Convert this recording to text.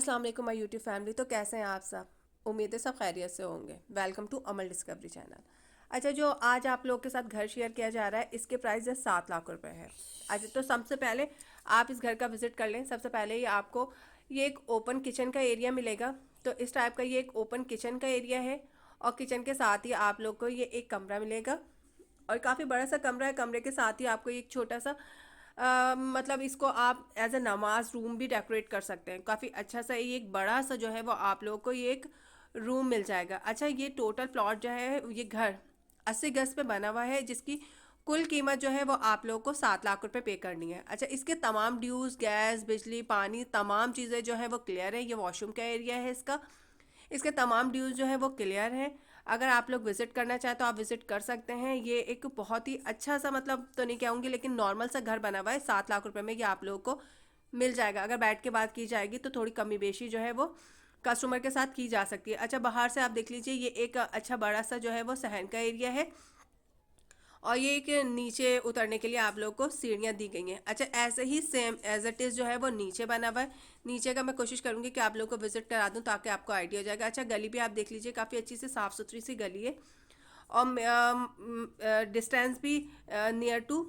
अस्सलाम वालेकुम my YouTube family. तो कैसे हैं आप सब? उम्मीद है सब खैरियत से होंगे। Welcome to Amal discovery channel. अच्छा, जो आज आप लोग के साथ घर शेयर किया जा रहा है, इसके प्राइस है 7 लाख रुपए है। अच्छा, तो सबसे पहले आप इस घर का विजिट कर लें। सबसे पहले ही आपको ये एक ओपन किचन का एरिया मिलेगा। तो इस टाइप का ये एक ओपन किचन का एरिया है, और किचन के साथ ही आप लोग को ये एक कमरा मिलेगा, और काफ़ी बड़ा सा कमरा है। कमरे के साथ ही आपको एक छोटा सा मतलब इसको आप एज अ नमाज रूम भी डेकोरेट कर सकते हैं। काफ़ी अच्छा सा ये एक बड़ा सा जो है वो आप लोगों को ये एक रूम मिल जाएगा। अच्छा, ये टोटल प्लॉट जो है, ये घर 80 गज पे बना हुआ है, जिसकी कुल कीमत जो है वो आप लोगों को 7 लाख रुपए पे करनी है। अच्छा, इसके तमाम ड्यूज़, गैस, बिजली, पानी, तमाम चीज़ें जो है वो क्लियर है। ये वॉशरूम का एरिया है इसका। इसके तमाम ड्यूज़ जो है वो क्लियर हैं। अगर आप लोग विज़िट करना चाहें तो आप विज़िट कर सकते हैं। ये एक बहुत ही अच्छा सा, मतलब तो नहीं कहूँगी, लेकिन नॉर्मल सा घर बना हुआ है। 7 लाख रुपए में ये आप लोगों को मिल जाएगा। अगर बैठ के बात की जाएगी तो थोड़ी कमी बेशी जो है वो कस्टमर के साथ की जा सकती है। अच्छा, बाहर से आप देख लीजिए, ये एक अच्छा बड़ा सा जो है वो सहन का एरिया है, और ये एक नीचे उतरने के लिए आप लोग को सीढ़ियाँ दी गई हैं। अच्छा, ऐसे ही सेम एज इट इज़ जो है वो नीचे बना हुआ है। नीचे का मैं कोशिश करूँगी कि आप लोग को विजिट करा दूँ ताकि आपको आइडिया हो जाएगा। अच्छा, गली भी आप देख लीजिए, काफ़ी अच्छी से साफ़ सुथरी सी गली है, और डिस्टेंस भी नियर टू